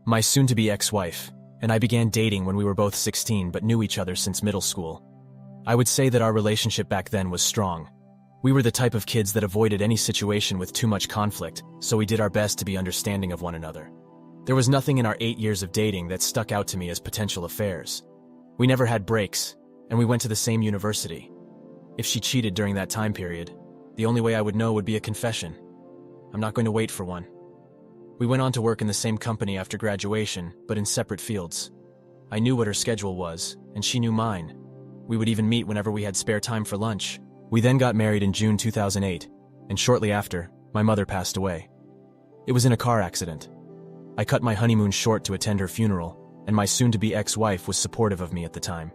my soon-to-be ex-wife, and I began dating when we were both 16 but knew each other since middle school. I would say that our relationship back then was strong. We were the type of kids that avoided any situation with too much conflict, so we did our best to be understanding of one another. There was nothing in our 8 years of dating that stuck out to me as potential affairs. We never had breaks, and we went to the same university. If she cheated during that time period, the only way I would know would be a confession. I'm not going to wait for one. We went on to work in the same company after graduation, but in separate fields. I knew what her schedule was, and she knew mine. We would even meet whenever we had spare time for lunch. We then got married in June 2008, and shortly after, my mother passed away. It was in a car accident. I cut my honeymoon short to attend her funeral, and my soon-to-be ex-wife was supportive of me at the time.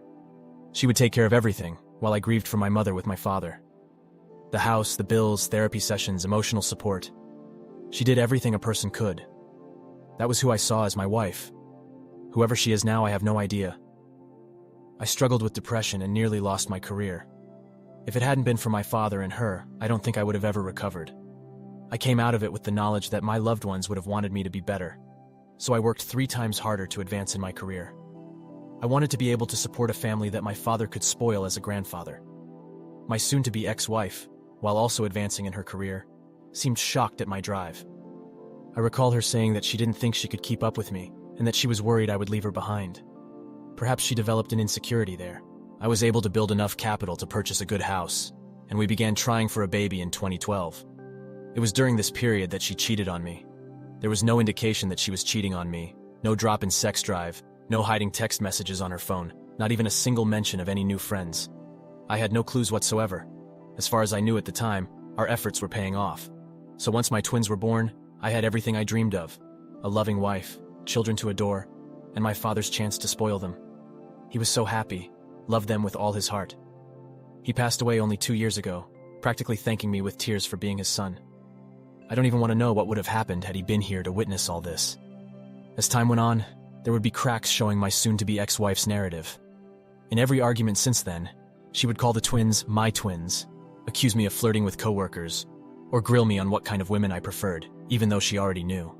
She would take care of everything, while I grieved for my mother with my father. The house, the bills, therapy sessions, emotional support. She did everything a person could. That was who I saw as my wife. Whoever she is now, I have no idea. I struggled with depression and nearly lost my career. If it hadn't been for my father and her, I don't think I would have ever recovered. I came out of it with the knowledge that my loved ones would have wanted me to be better. So I worked 3 times harder to advance in my career. I wanted to be able to support a family that my father could spoil as a grandfather. My soon-to-be ex-wife, while also advancing in her career, seemed shocked at my drive. I recall her saying that she didn't think she could keep up with me, and that she was worried I would leave her behind. Perhaps she developed an insecurity there. I was able to build enough capital to purchase a good house, and we began trying for a baby in 2012. It was during this period that she cheated on me. There was no indication that she was cheating on me, no drop in sex drive, no hiding text messages on her phone, not even a single mention of any new friends. I had no clues whatsoever. As far as I knew at the time, our efforts were paying off. So once my twins were born, I had everything I dreamed of: a loving wife, children to adore, and my father's chance to spoil them. He was so happy, loved them with all his heart. He passed away only 2 years ago, practically thanking me with tears for being his son. I don't even want to know what would have happened had he been here to witness all this. As time went on, there would be cracks showing my soon-to-be ex-wife's narrative. In every argument since then, she would call the twins my twins, accuse me of flirting with coworkers, or grill me on what kind of women I preferred, even though she already knew.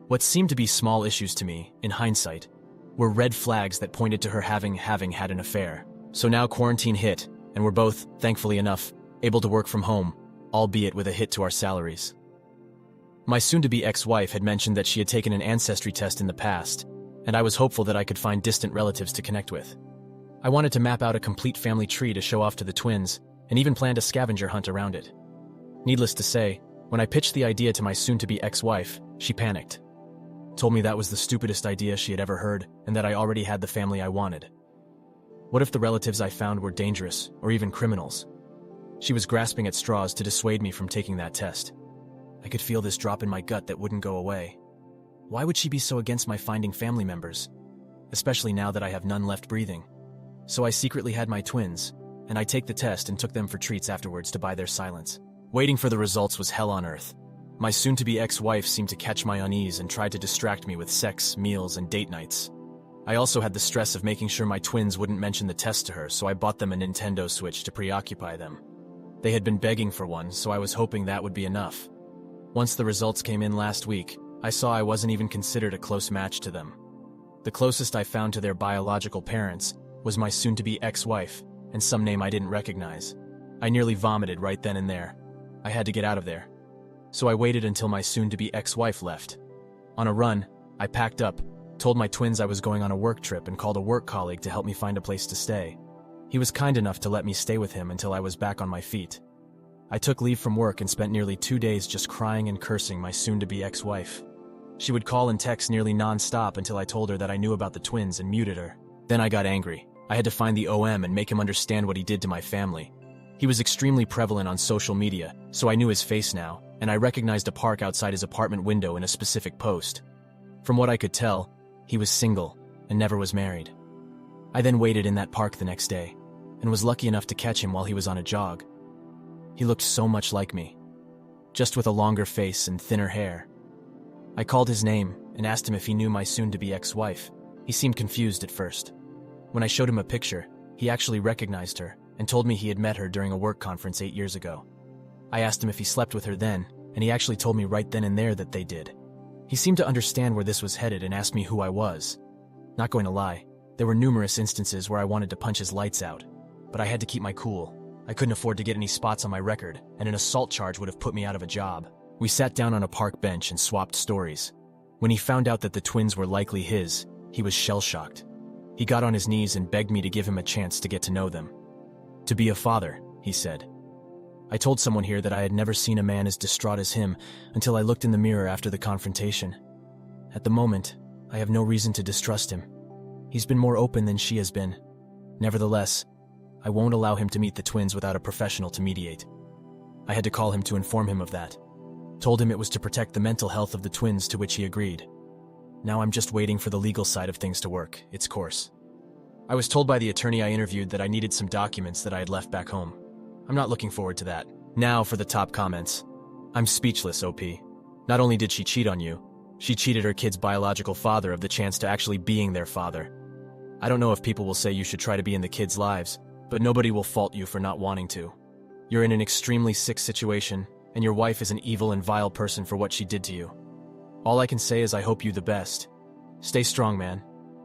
What seemed to be small issues to me, in hindsight, were red flags that pointed to her having had an affair. So now quarantine hit, and we're both, thankfully enough, able to work from home, albeit with a hit to our salaries. My soon-to-be ex-wife had mentioned that she had taken an ancestry test in the past, and I was hopeful that I could find distant relatives to connect with. I wanted to map out a complete family tree to show off to the twins, and even planned a scavenger hunt around it. Needless to say, when I pitched the idea to my soon-to-be ex-wife, she panicked. Told me that was the stupidest idea she had ever heard, and that I already had the family I wanted. What if the relatives I found were dangerous, or even criminals? She was grasping at straws to dissuade me from taking that test. I could feel this drop in my gut that wouldn't go away. Why would she be so against my finding family members? Especially now that I have none left breathing. So I secretly had my twins, and I take the test and took them for treats afterwards to buy their silence. Waiting for the results was hell on earth. My soon-to-be ex-wife seemed to catch my unease and tried to distract me with sex, meals, and date nights. I also had the stress of making sure my twins wouldn't mention the test to her, so I bought them a Nintendo Switch to preoccupy them. They had been begging for one, so I was hoping that would be enough. Once the results came in last week, I saw I wasn't even considered a close match to them. The closest I found to their biological parents was my soon-to-be ex-wife, and some name I didn't recognize. I nearly vomited right then and there. I had to get out of there. So I waited until my soon-to-be ex-wife left. On a run, I packed up, told my twins I was going on a work trip, and called a work colleague to help me find a place to stay. He was kind enough to let me stay with him until I was back on my feet. I took leave from work and spent nearly 2 days just crying and cursing my soon-to-be ex-wife. She would call and text nearly non-stop until I told her that I knew about the twins and muted her. Then I got angry. I had to find the OM and make him understand what he did to my family. He was extremely prevalent on social media, so I knew his face now, and I recognized a park outside his apartment window in a specific post. From what I could tell, he was single and never was married. I then waited in that park the next day, and was lucky enough to catch him while he was on a jog. He looked so much like me, just with a longer face and thinner hair. I called his name and asked him if he knew my soon-to-be ex-wife. He seemed confused at first. When I showed him a picture, he actually recognized her and told me he had met her during a work conference 8 years ago. I asked him if he slept with her then, and he actually told me right then and there that they did. He seemed to understand where this was headed and asked me who I was. Not going to lie, there were numerous instances where I wanted to punch his lights out, but I had to keep my cool. I couldn't afford to get any spots on my record, and an assault charge would have put me out of a job. We sat down on a park bench and swapped stories. When he found out that the twins were likely his, he was shell-shocked. He got on his knees and begged me to give him a chance to get to know them. To be a father, he said. I told someone here that I had never seen a man as distraught as him until I looked in the mirror after the confrontation. At the moment, I have no reason to distrust him. He's been more open than she has been. Nevertheless, I won't allow him to meet the twins without a professional to mediate. I had to call him to inform him of that. Told him it was to protect the mental health of the twins, to which he agreed. Now I'm just waiting for the legal side of things to work its course. I was told by the attorney I interviewed that I needed some documents that I had left back home. I'm not looking forward to that. Now for the top comments. I'm speechless, OP. Not only did she cheat on you, she cheated her kid's biological father of the chance to actually being their father. I don't know if people will say you should try to be in the kids' lives, but nobody will fault you for not wanting to. You're in an extremely sick situation, and your wife is an evil and vile person for what she did to you. All I can say is I hope you the best. Stay strong, man.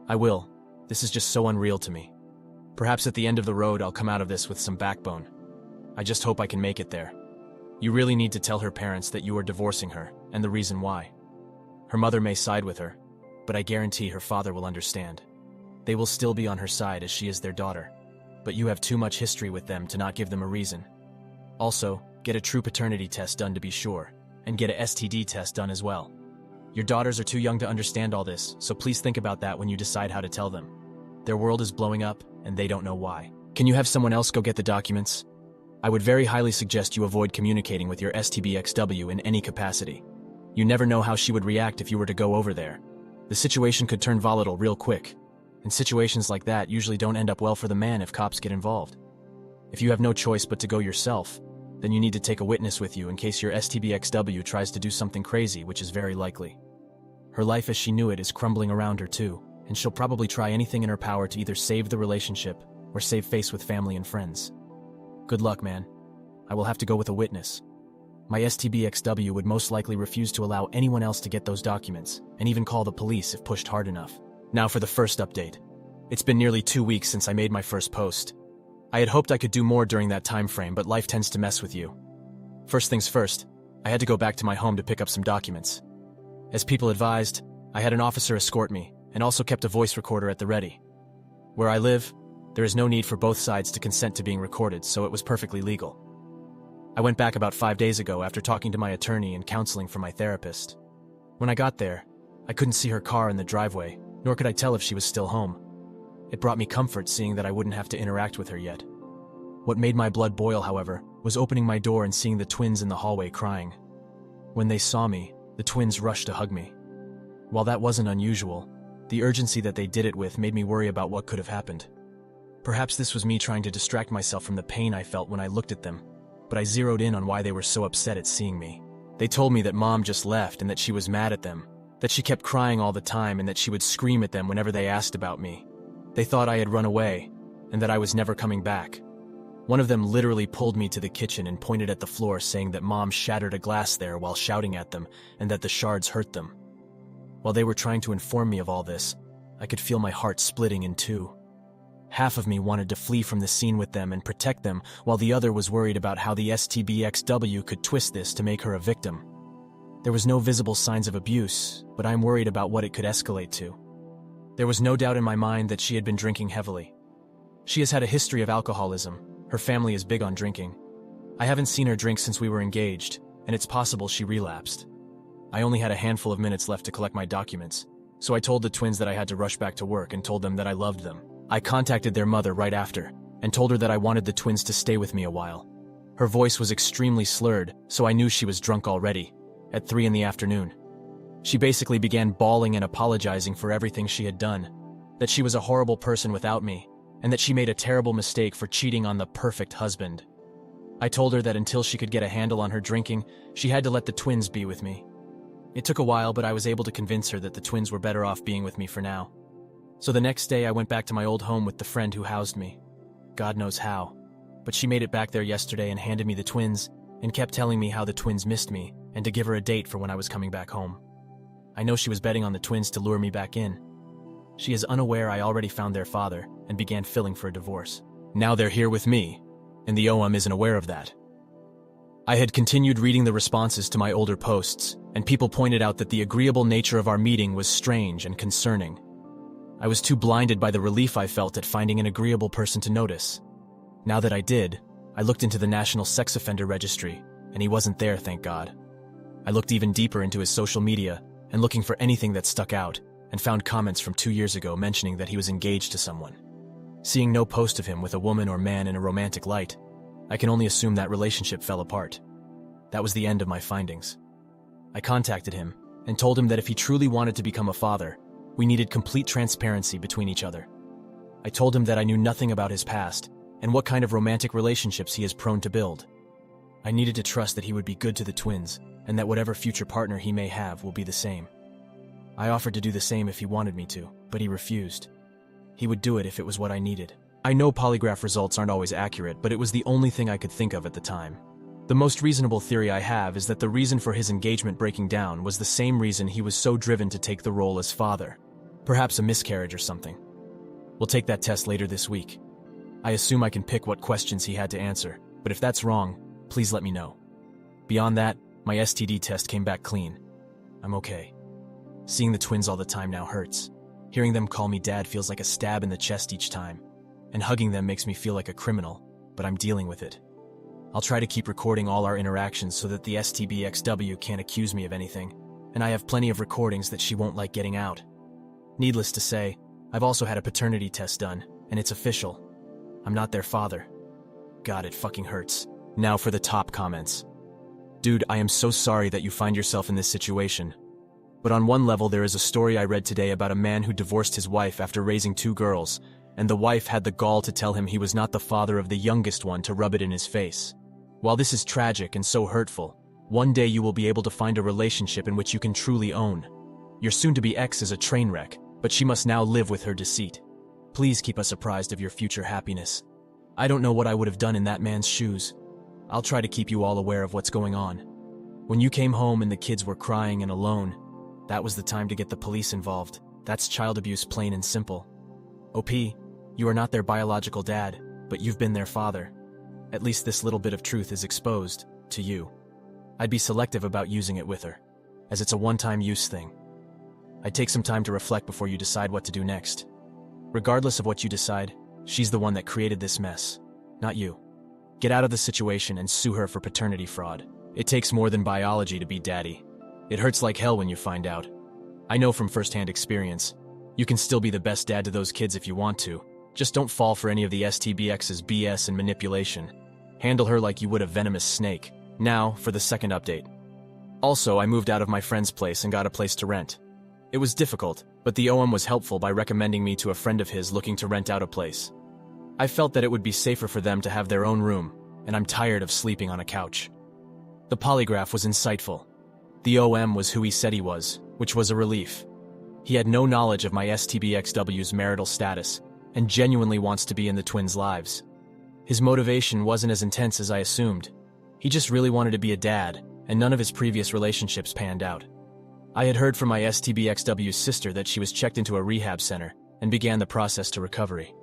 I will. This is just so unreal to me. Perhaps at the end of the road I'll come out of this with some backbone. I just hope I can make it there. You really need to tell her parents that you are divorcing her, and the reason why. Her mother may side with her, but I guarantee her father will understand. They will still be on her side as she is their daughter, but you have too much history with them to not give them a reason. Also, get a true paternity test done to be sure, and get a STD test done as well. Your daughters are too young to understand all this, so please think about that when you decide how to tell them. Their world is blowing up, and they don't know why. Can you have someone else go get the documents? I would very highly suggest you avoid communicating with your STBXW in any capacity. You never know how she would react if you were to go over there. The situation could turn volatile real quick, and situations like that usually don't end up well for the man if cops get involved. If you have no choice but to go yourself, then you need to take a witness with you in case your STBXW tries to do something crazy, which is very likely. Her life as she knew it is crumbling around her too, and she'll probably try anything in her power to either save the relationship or save face with family and friends. Good luck, man. I will have to go with a witness. My STBXW would most likely refuse to allow anyone else to get those documents, and even call the police if pushed hard enough. Now for the first update. It's been nearly 2 weeks since I made my first post. I had hoped I could do more during that time frame, but life tends to mess with you. First things first, I had to go back to my home to pick up some documents. As people advised, I had an officer escort me, and also kept a voice recorder at the ready. Where I live, there is no need for both sides to consent to being recorded, so it was perfectly legal. I went back about 5 days ago after talking to my attorney and counseling from my therapist. When I got there, I couldn't see her car in the driveway, nor could I tell if she was still home. It brought me comfort seeing that I wouldn't have to interact with her yet. What made my blood boil, however, was opening my door and seeing the twins in the hallway crying. When they saw me, the twins rushed to hug me. While that wasn't unusual, the urgency that they did it with made me worry about what could have happened. Perhaps this was me trying to distract myself from the pain I felt when I looked at them, but I zeroed in on why they were so upset at seeing me. They told me that Mom just left and that she was mad at them, that she kept crying all the time and that she would scream at them whenever they asked about me. They thought I had run away, and that I was never coming back. One of them literally pulled me to the kitchen and pointed at the floor, saying that Mom shattered a glass there while shouting at them, and that the shards hurt them. While they were trying to inform me of all this, I could feel my heart splitting in two. Half of me wanted to flee from the scene with them and protect them, while the other was worried about how the STBXW could twist this to make her a victim. There was no visible signs of abuse, but I'm worried about what it could escalate to. There was no doubt in my mind that she had been drinking heavily. She has had a history of alcoholism. Her family is big on drinking. I haven't seen her drink since we were engaged, and it's possible she relapsed. I only had a handful of minutes left to collect my documents, so I told the twins that I had to rush back to work and told them that I loved them. I contacted their mother right after, and told her that I wanted the twins to stay with me a while. Her voice was extremely slurred, so I knew she was drunk already, at 3 in the afternoon. She basically began bawling and apologizing for everything she had done, that she was a horrible person without me, and that she made a terrible mistake for cheating on the perfect husband. I told her that until she could get a handle on her drinking, she had to let the twins be with me. It took a while, but I was able to convince her that the twins were better off being with me for now. So the next day I went back to my old home with the friend who housed me. God knows how, but she made it back there yesterday and handed me the twins, and kept telling me how the twins missed me, and to give her a date for when I was coming back home. I know she was betting on the twins to lure me back in. She is unaware I already found their father and began filing for a divorce. Now they're here with me, and the OM isn't aware of that. I had continued reading the responses to my older posts, and people pointed out that the agreeable nature of our meeting was strange and concerning. I was too blinded by the relief I felt at finding an agreeable person to notice. Now that I did, I looked into the National Sex Offender Registry, and he wasn't there, thank God. I looked even deeper into his social media, and looking for anything that stuck out, and found comments from 2 years ago mentioning that he was engaged to someone. Seeing no post of him with a woman or man in a romantic light, I can only assume that relationship fell apart. That was the end of my findings. I contacted him and told him that if he truly wanted to become a father, we needed complete transparency between each other. I told him that I knew nothing about his past and what kind of romantic relationships he is prone to build. I needed to trust that he would be good to the twins and that whatever future partner he may have will be the same. I offered to do the same if he wanted me to, but he refused. He would do it if it was what I needed. I know polygraph results aren't always accurate, but it was the only thing I could think of at the time. The most reasonable theory I have is that the reason for his engagement breaking down was the same reason he was so driven to take the role as father. Perhaps a miscarriage or something. We'll take that test later this week. I assume I can pick what questions he had to answer, but if that's wrong, please let me know. Beyond that, my STD test came back clean. I'm okay. Seeing the twins all the time now hurts. Hearing them call me dad feels like a stab in the chest each time. And hugging them makes me feel like a criminal, but I'm dealing with it. I'll try to keep recording all our interactions so that the STBXW can't accuse me of anything, and I have plenty of recordings that she won't like getting out. Needless to say, I've also had a paternity test done, and it's official. I'm not their father. God, it fucking hurts. Now for the top comments. Dude, I am so sorry that you find yourself in this situation. But on one level, there is a story I read today about a man who divorced his wife after raising 2 girls, and the wife had the gall to tell him he was not the father of the youngest one to rub it in his face. While this is tragic and so hurtful, one day you will be able to find a relationship in which you can truly own. Your soon-to-be ex is a train wreck, but she must now live with her deceit. Please keep us apprised of your future happiness. I don't know what I would have done in that man's shoes. I'll try to keep you all aware of what's going on. When you came home and the kids were crying and alone, that was the time to get the police involved. That's child abuse, plain and simple. OP, you are not their biological dad, but you've been their father. At least this little bit of truth is exposed to you. I'd be selective about using it with her, as it's a one-time use thing. I'd take some time to reflect before you decide what to do next. Regardless of what you decide, she's the one that created this mess, not you. Get out of the situation and sue her for paternity fraud. It takes more than biology to be daddy. It hurts like hell when you find out. I know from first-hand experience. You can still be the best dad to those kids if you want to. Just don't fall for any of the STBX's BS and manipulation. Handle her like you would a venomous snake. Now, for the second update. Also, I moved out of my friend's place and got a place to rent. It was difficult, but the OM was helpful by recommending me to a friend of his looking to rent out a place. I felt that it would be safer for them to have their own room, and I'm tired of sleeping on a couch. The polygraph was insightful. The OM was who he said he was, which was a relief. He had no knowledge of my STBXW's marital status, and genuinely wants to be in the twins' lives. His motivation wasn't as intense as I assumed. He just really wanted to be a dad, and none of his previous relationships panned out. I had heard from my STBXW's sister that she was checked into a rehab center and began the process to recovery.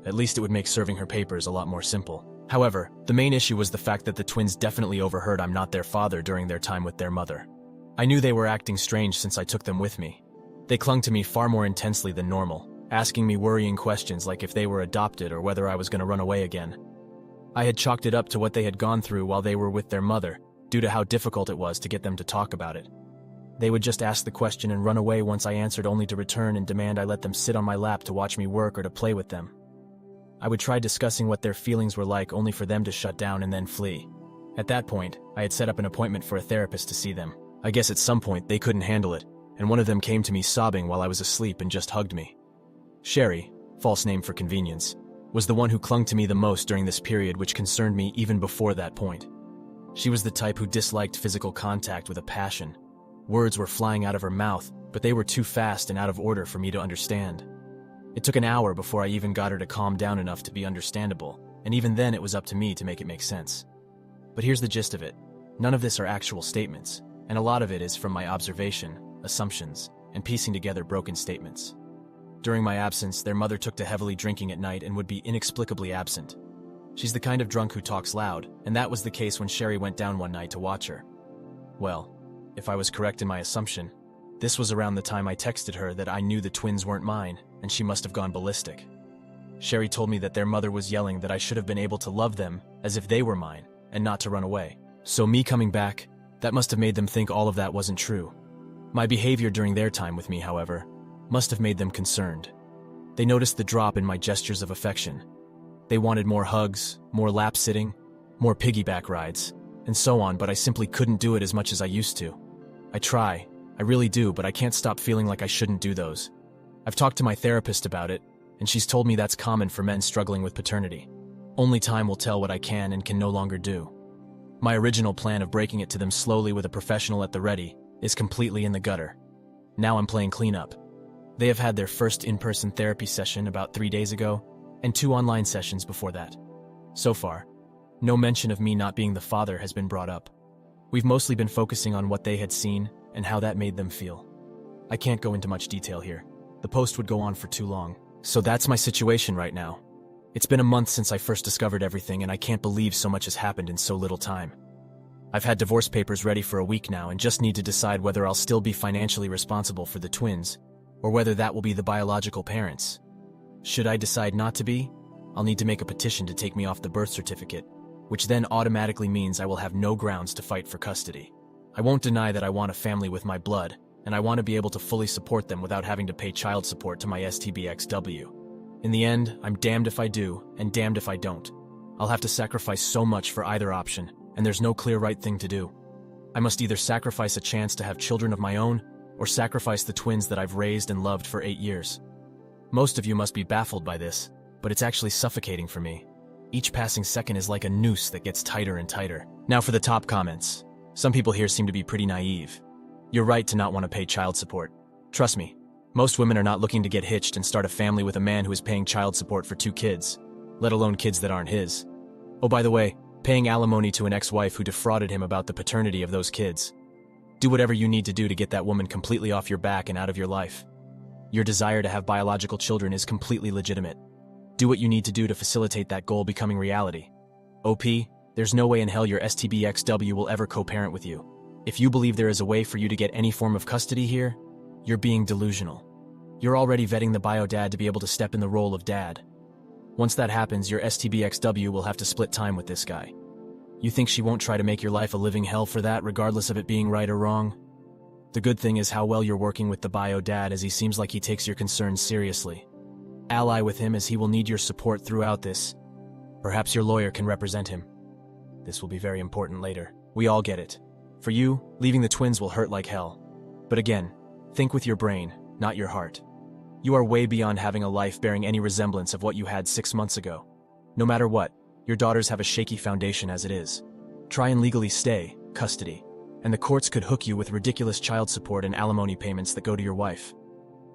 At least it would make serving her papers a lot more simple. However, the main issue was the fact that the twins definitely overheard I'm not their father during their time with their mother. I knew they were acting strange since I took them with me. They clung to me far more intensely than normal, asking me worrying questions like if they were adopted or whether I was going to run away again. I had chalked it up to what they had gone through while they were with their mother, due to how difficult it was to get them to talk about it. They would just ask the question and run away once I answered, only to return and demand I let them sit on my lap to watch me work or to play with them. I would try discussing what their feelings were like only for them to shut down and then flee. At that point, I had set up an appointment for a therapist to see them. I guess at some point they couldn't handle it, and one of them came to me sobbing while I was asleep and just hugged me. Sherry, false name for convenience, was the one who clung to me the most during this period, which concerned me even before that point. She was the type who disliked physical contact with a passion. Words were flying out of her mouth, but they were too fast and out of order for me to understand. It took an hour before I even got her to calm down enough to be understandable, and even then it was up to me to make it make sense. But here's the gist of it. None of this are actual statements, and a lot of it is from my observation. assumptions, and piecing together broken statements. During my absence, their mother took to heavily drinking at night and would be inexplicably absent. She's the kind of drunk who talks loud, and that was the case when Sherry went down one night to watch her. Well, if I was correct in my assumption, this was around the time I texted her that I knew the twins weren't mine, and she must have gone ballistic. Sherry told me that their mother was yelling that I should have been able to love them as if they were mine, and not to run away. So me coming back, that must have made them think all of that wasn't true. My behavior during their time with me, however, must have made them concerned. They noticed the drop in my gestures of affection. They wanted more hugs, more lap sitting, more piggyback rides, and so on, but I simply couldn't do it as much as I used to. I try, I really do, but I can't stop feeling like I shouldn't do those. I've talked to my therapist about it, and she's told me that's common for men struggling with paternity. Only time will tell what I can and can no longer do. My original plan of breaking it to them slowly with a professional at the ready is completely in the gutter. Now I'm playing cleanup. They have had their first in-person therapy session about 3 days ago, and 2 online sessions before that. So far, no mention of me not being the father has been brought up. We've mostly been focusing on what they had seen and how that made them feel. I can't go into much detail here. The post would go on for too long. So that's my situation right now. It's been a month since I first discovered everything, and I can't believe so much has happened in so little time. I've had divorce papers ready for a week now and just need to decide whether I'll still be financially responsible for the twins, or whether that will be the biological parents. Should I decide not to be, I'll need to make a petition to take me off the birth certificate, which then automatically means I will have no grounds to fight for custody. I won't deny that I want a family with my blood, and I want to be able to fully support them without having to pay child support to my STBXW. In the end, I'm damned if I do, and damned if I don't. I'll have to sacrifice so much for either option, and there's no clear right thing to do. I must either sacrifice a chance to have children of my own, or sacrifice the twins that I've raised and loved for 8 years. Most of you must be baffled by this, but it's actually suffocating for me. Each passing second is like a noose that gets tighter and tighter. Now for the top comments. Some people here seem to be pretty naive. You're right to not want to pay child support. Trust me, most women are not looking to get hitched and start a family with a man who is paying child support for 2 kids, let alone kids that aren't his. Oh, by the way, paying alimony to an ex-wife who defrauded him about the paternity of those kids. Do whatever you need to do to get that woman completely off your back and out of your life. Your desire to have biological children is completely legitimate. Do what you need to do to facilitate that goal becoming reality. OP, there's no way in hell your STBXW will ever co-parent with you. If you believe there is a way for you to get any form of custody here, you're being delusional. You're already vetting the bio dad to be able to step in the role of dad. Once that happens, your STBXW will have to split time with this guy. You think she won't try to make your life a living hell for that, regardless of it being right or wrong? The good thing is how well you're working with the bio dad, as he seems like he takes your concerns seriously. Ally with him, as he will need your support throughout this. Perhaps your lawyer can represent him. This will be very important later. We all get it. For you, leaving the twins will hurt like hell. But again, think with your brain, not your heart. You are way beyond having a life bearing any resemblance of what you had 6 months ago. No matter what, your daughters have a shaky foundation as it is. Try and legally stay, custody, and the courts could hook you with ridiculous child support and alimony payments that go to your wife.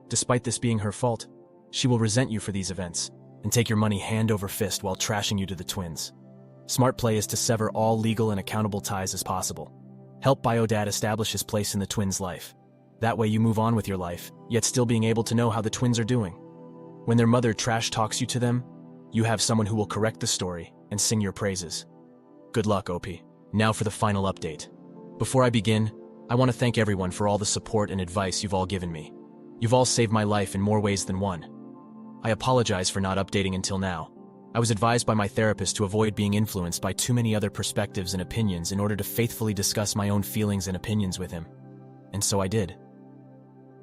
Despite this being her fault, she will resent you for these events and take your money hand over fist while trashing you to the twins. Smart play is to sever all legal and accountable ties as possible. Help Biodad establish his place in the twins' life. That way you move on with your life, yet still being able to know how the twins are doing. When their mother trash talks you to them, you have someone who will correct the story and sing your praises. Good luck, OP. Now for the final update. Before I begin, I want to thank everyone for all the support and advice you've all given me. You've all saved my life in more ways than one. I apologize for not updating until now. I was advised by my therapist to avoid being influenced by too many other perspectives and opinions in order to faithfully discuss my own feelings and opinions with him. And so I did.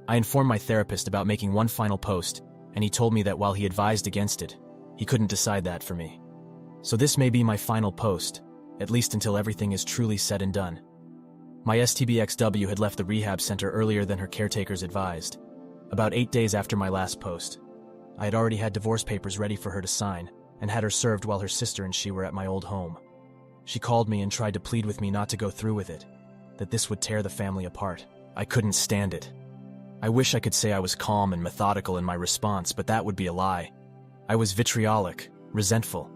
I informed my therapist about making one final post, and he told me that while he advised against it, he couldn't decide that for me. So this may be my final post, at least until everything is truly said and done. My STBXW had left the rehab center earlier than her caretakers advised, about 8 days after my last post. I had already had divorce papers ready for her to sign, and had her served while her sister and she were at my old home. She called me and tried to plead with me not to go through with it, that this would tear the family apart. I couldn't stand it. I wish I could say I was calm and methodical in my response, but that would be a lie. I was vitriolic, resentful.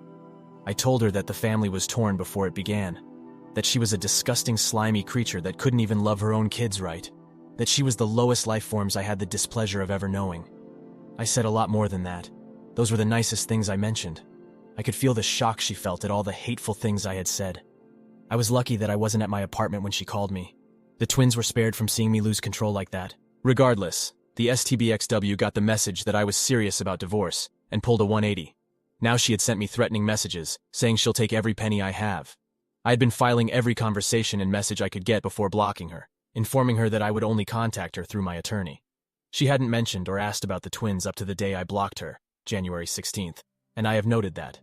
I told her that the family was torn before it began, that she was a disgusting, slimy creature that couldn't even love her own kids right. that she was the lowest life forms I had the displeasure of ever knowing. I said a lot more than that. Those were the nicest things I mentioned. I could feel the shock she felt at all the hateful things I had said. I was lucky that I wasn't at my apartment when she called me. The twins were spared from seeing me lose control like that. Regardless, the STBXW got the message that I was serious about divorce and pulled a 180. Now she had sent me threatening messages, saying she'll take every penny I have. I had been filing every conversation and message I could get before blocking her, informing her that I would only contact her through my attorney. She hadn't mentioned or asked about the twins up to the day I blocked her, January 16th, and I have noted that.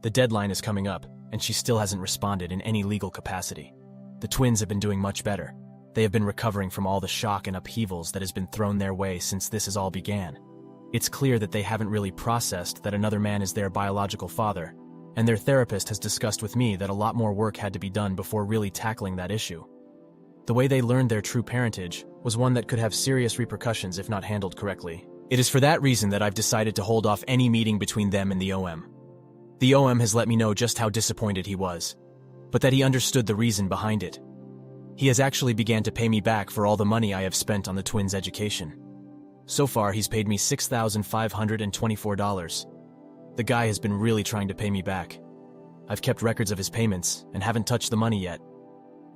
The deadline is coming up, and she still hasn't responded in any legal capacity. The twins have been doing much better. They have been recovering from all the shock and upheavals that has been thrown their way since this all began. It's clear that they haven't really processed that another man is their biological father, and their therapist has discussed with me that a lot more work had to be done before really tackling that issue. The way they learned their true parentage was one that could have serious repercussions if not handled correctly. It is for that reason that I've decided to hold off any meeting between them and the OM. The OM has let me know just how disappointed he was, but that he understood the reason behind it. He has actually began to pay me back for all the money I have spent on the twins' education. So far, he's paid me $6,524. The guy has been really trying to pay me back. I've kept records of his payments and haven't touched the money yet.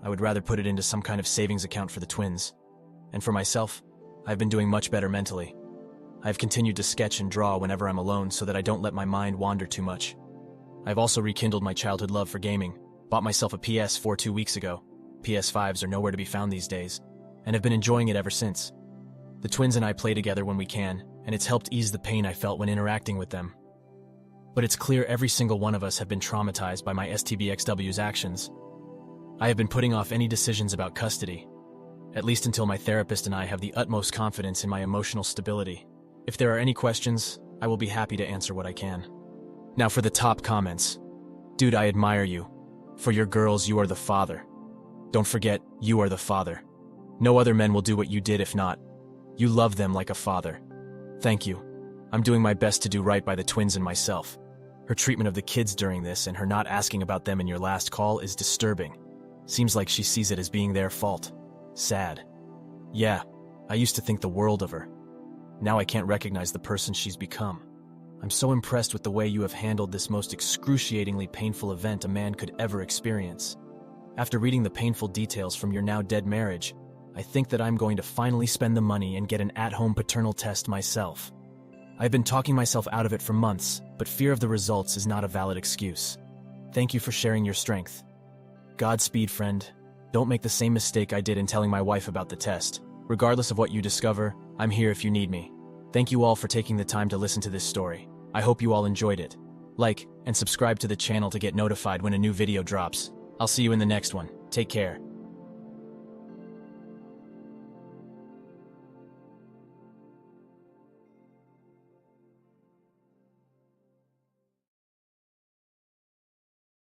I would rather put it into some kind of savings account for the twins. And for myself, I've been doing much better mentally. I've continued to sketch and draw whenever I'm alone so that I don't let my mind wander too much. I've also rekindled my childhood love for gaming, bought myself a PS4 2 weeks ago. PS5s are nowhere to be found these days, and have been enjoying it ever since. The twins and I play together when we can, and it's helped ease the pain I felt when interacting with them. But it's clear every single one of us have been traumatized by my STBXW's actions. I have been putting off any decisions about custody, at least until my therapist and I have the utmost confidence in my emotional stability. If there are any questions, I will be happy to answer what I can. Now for the top comments. Dude, I admire you. For your girls, you are the father. Don't forget, you are the father. No other men will do what you did if not. You love them like a father. Thank you. I'm doing my best to do right by the twins and myself. Her treatment of the kids during this and her not asking about them in your last call is disturbing. Seems like she sees it as being their fault. Sad. Yeah, I used to think the world of her. Now I can't recognize the person she's become. I'm so impressed with the way you have handled this most excruciatingly painful event a man could ever experience. After reading the painful details from your now dead marriage, I think that I'm going to finally spend the money and get an at-home paternal test myself. I've been talking myself out of it for months, but fear of the results is not a valid excuse. Thank you for sharing your strength. Godspeed, friend. Don't make the same mistake I did in telling my wife about the test. Regardless of what you discover, I'm here if you need me. Thank you all for taking the time to listen to this story. I hope you all enjoyed it. Like and subscribe to the channel to get notified when a new video drops. I'll see you in the next one. Take care.